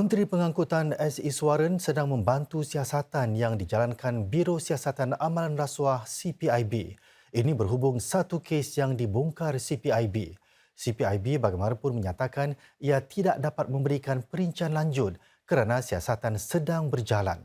Menteri Pengangkutan S. Iswaran sedang membantu siasatan yang dijalankan Biro Siasatan Amalan Rasuah CPIB. Ini berhubung satu kes yang dibongkar CPIB. CPIB bagaimanapun menyatakan ia tidak dapat memberikan perincian lanjut kerana siasatan sedang berjalan.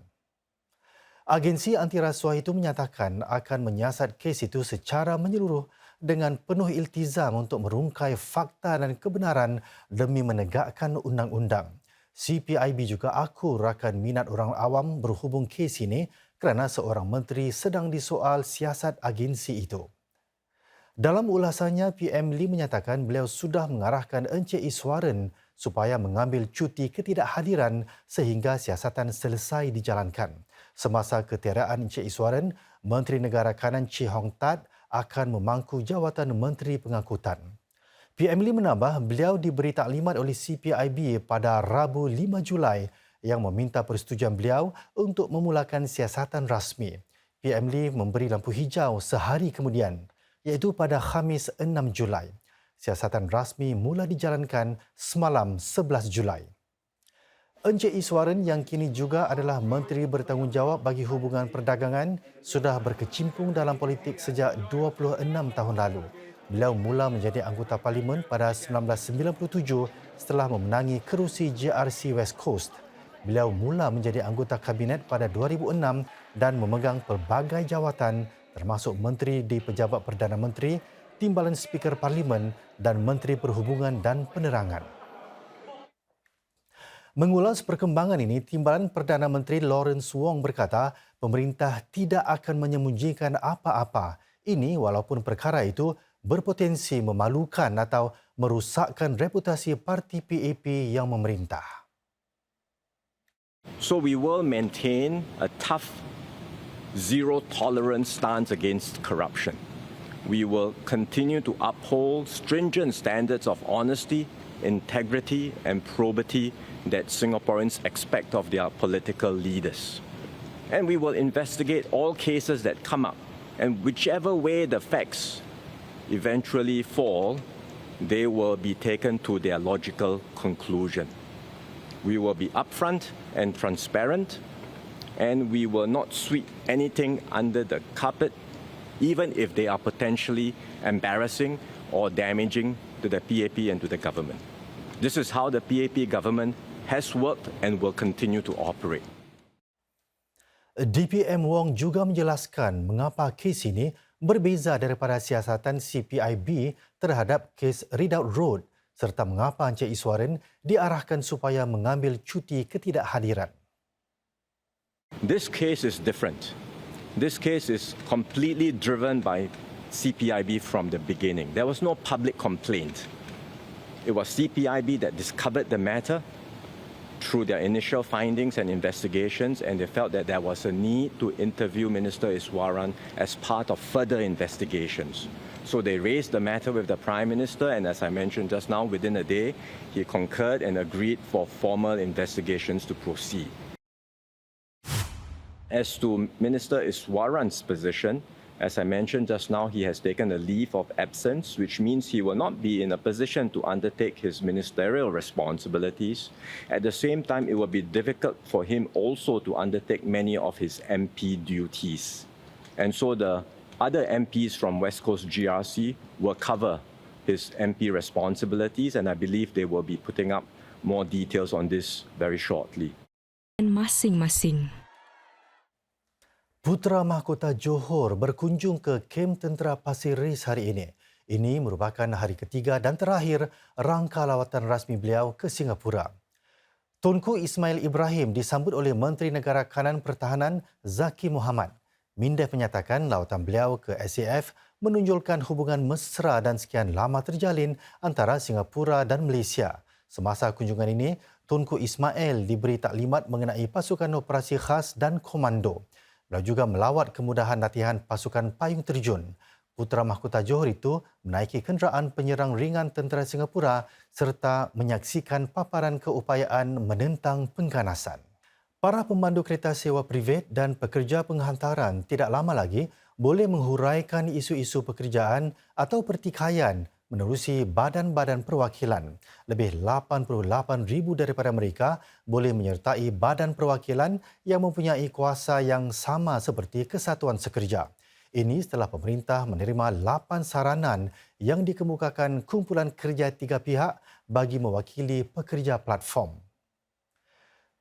Agensi anti rasuah itu menyatakan akan menyiasat kes itu secara menyeluruh dengan penuh iltizam untuk merungkai fakta dan kebenaran demi menegakkan undang-undang. CPIB juga akur akan minat orang awam berhubung kes ini kerana seorang menteri sedang disoal siasat agensi itu. Dalam ulasannya, PM Lee menyatakan beliau sudah mengarahkan Encik Iswaran supaya mengambil cuti ketidakhadiran sehingga siasatan selesai dijalankan. Semasa ketiadaan Encik Iswaran, Menteri Negara Kanan Chee Hong Tat akan memangku jawatan Menteri Pengangkutan. PM Lee menambah beliau diberi taklimat oleh CPIB pada Rabu 5 Julai yang meminta persetujuan beliau untuk memulakan siasatan rasmi. PM Lee memberi lampu hijau sehari kemudian, iaitu pada Khamis 6 Julai. Siasatan rasmi mula dijalankan semalam 11 Julai. Encik Iswaran yang kini juga adalah Menteri Bertanggungjawab bagi Hubungan Perdagangan sudah berkecimpung dalam politik sejak 26 tahun lalu. Beliau mula menjadi anggota Parlimen pada 1997 setelah memenangi kerusi GRC West Coast. Beliau mula menjadi anggota Kabinet pada 2006 dan memegang pelbagai jawatan termasuk Menteri di Pejabat Perdana Menteri, Timbalan Speaker Parlimen dan Menteri Perhubungan dan Penerangan. Mengulas perkembangan ini, Timbalan Perdana Menteri Lawrence Wong berkata pemerintah tidak akan menyembunyikan apa-apa. Ini walaupun perkara itu berpotensi memalukan atau merosakkan reputasi parti PAP yang memerintah. So we will maintain a tough zero tolerance stance against corruption. We will continue to uphold stringent standards of honesty, integrity and probity that Singaporeans expect of their political leaders. And we will investigate all cases that come up, and whichever way the facts eventually fall, they will be taken to their logical conclusion. We will be upfront and transparent, and we will not sweep anything under the carpet, even if they are potentially embarrassing or damaging to the PAP and to the government. This is how the PAP government has worked and will continue to operate. DPM Wong juga menjelaskan mengapa kes ini berbeza daripada siasatan CPIB terhadap kes Ridout Road serta mengapa Encik Iswaran diarahkan supaya mengambil cuti ketidakhadiran. This case is different. This case is completely driven by CPIB from the beginning. There was no public complaint. It was CPIB that discovered the matter through their initial findings and investigations, and they felt that there was a need to interview Minister Iswaran as part of further investigations. So they raised the matter with the Prime Minister, and as I mentioned just now, within a day, he concurred and agreed for formal investigations to proceed. As to Minister Iswaran's position, as I mentioned just now, he has taken a leave of absence, which means he will not be in a position to undertake his ministerial responsibilities. At the same time, it will be difficult for him also to undertake many of his MP duties. And so the other MPs from West Coast GRC will cover his MP responsibilities, and I believe they will be putting up more details on this very shortly. Masing-masing. Putera Mahkota Johor berkunjung ke kem tentera Pasir Ris hari ini. Ini merupakan hari ketiga dan terakhir rangka lawatan rasmi beliau ke Singapura. Tunku Ismail Ibrahim disambut oleh Menteri Negara Kanan Pertahanan Zaki Mohamad. Mindef menyatakan lawatan beliau ke SAF menunjukkan hubungan mesra dan sekian lama terjalin antara Singapura dan Malaysia. Semasa kunjungan ini, Tunku Ismail diberi taklimat mengenai pasukan operasi khas dan komando. Beliau juga melawat kemudahan latihan pasukan payung terjun. Putera Mahkota Johor itu menaiki kenderaan penyerang ringan tentera Singapura serta menyaksikan paparan keupayaan menentang pengganasan. Para pemandu kereta sewa privat dan pekerja penghantaran tidak lama lagi boleh menghuraikan isu-isu pekerjaan atau pertikaian menerusi badan-badan perwakilan. Lebih 88,000 daripada mereka boleh menyertai badan perwakilan yang mempunyai kuasa yang sama seperti Kesatuan Sekerja. Ini setelah pemerintah menerima 8 saranan yang dikemukakan kumpulan kerja tiga pihak bagi mewakili pekerja platform.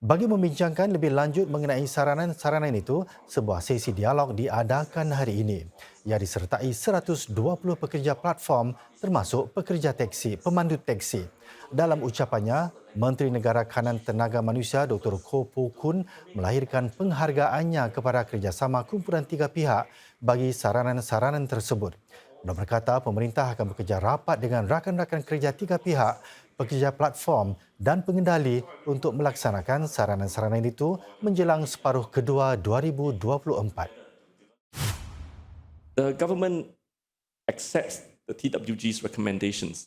Bagi membincangkan lebih lanjut mengenai saranan itu, sebuah sesi dialog diadakan hari ini yang disertai 120 pekerja platform termasuk pekerja teksi, pemandu teksi. Dalam ucapannya, Menteri Negara Kanan Tenaga Manusia Dr. Koh Poh Kun melahirkan penghargaannya kepada kerjasama kumpulan tiga pihak bagi saranan-saranan tersebut. Beliau berkata pemerintah akan bekerja rapat dengan rakan-rakan kerja tiga pihak, pekerja platform dan pengendali untuk melaksanakan saranan-saranan itu menjelang separuh kedua 2024. The government accepts the TWG's recommendations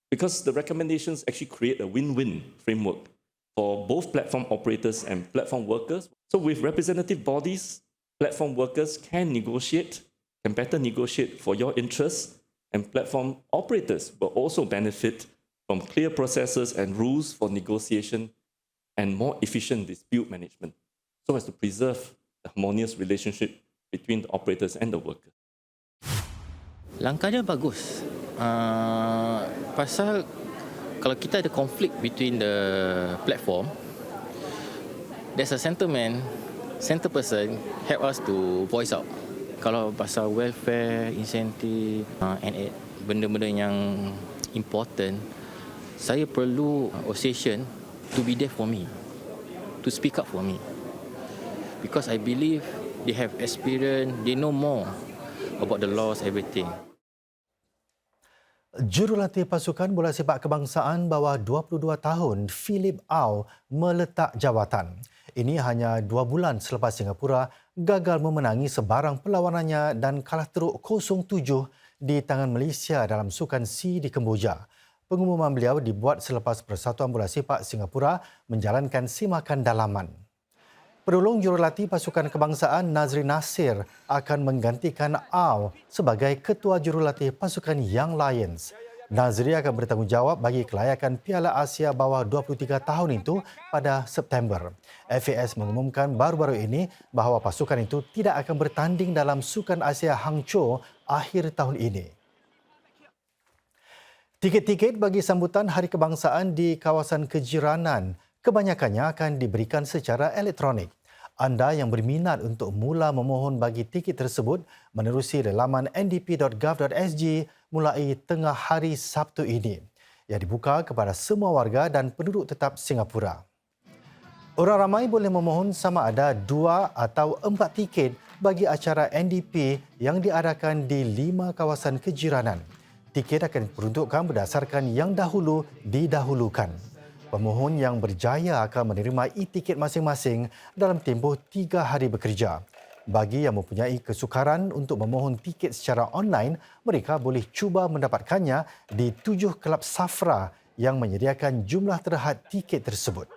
because the recommendations actually create a win-win framework for both platform operators and platform workers. So with representative bodies, platform workers can better negotiate for your interests, and platform operators will also benefit from clear processes and rules for negotiation and more efficient dispute management, so as to preserve the harmonious relationship between the operators and the workers. Langkahnya bagus. Pasal kalau kita ada konflik between the platform, there's a center person help us to voice out. Kalau pasal welfare, insentif, and benda-benda yang important, saya perlu association to be there for me, to speak up for me. Because I believe they have experience, they know more about the laws, everything. Jurulatih pasukan bola sepak kebangsaan bawah 22 tahun, Philip Au, meletak jawatan. Ini hanya 2 bulan selepas Singapura gagal memenangi sebarang perlawanannya dan kalah teruk 0-7 di tangan Malaysia dalam Sukan C di Kemboja. Pengumuman beliau dibuat selepas Persatuan Bola Sepak Singapura menjalankan simakan dalaman. Penolong jurulatih pasukan kebangsaan Nazri Nasir akan menggantikan Au sebagai ketua jurulatih pasukan Young Lions. Nazri akan bertanggungjawab bagi kelayakan Piala Asia bawah 23 tahun itu pada September. FAS mengumumkan baru-baru ini bahawa pasukan itu tidak akan bertanding dalam Sukan Asia Hangzhou akhir tahun ini. Tiket-tiket bagi sambutan Hari Kebangsaan di kawasan kejiranan kebanyakannya akan diberikan secara elektronik. Anda yang berminat untuk mula memohon bagi tiket tersebut menerusi laman ndp.gov.sg mulai tengah hari Sabtu ini, yang dibuka kepada semua warga dan penduduk tetap Singapura. Orang ramai boleh memohon sama ada 2 atau 4 tiket bagi acara NDP yang diadakan di 5 kawasan kejiranan. Tiket akan diperuntukkan berdasarkan yang dahulu didahulukan. Pemohon yang berjaya akan menerima e-tiket masing-masing dalam tempoh 3 hari bekerja. Bagi yang mempunyai kesukaran untuk memohon tiket secara online, mereka boleh cuba mendapatkannya di 7 kelab Safra yang menyediakan jumlah terhad tiket tersebut.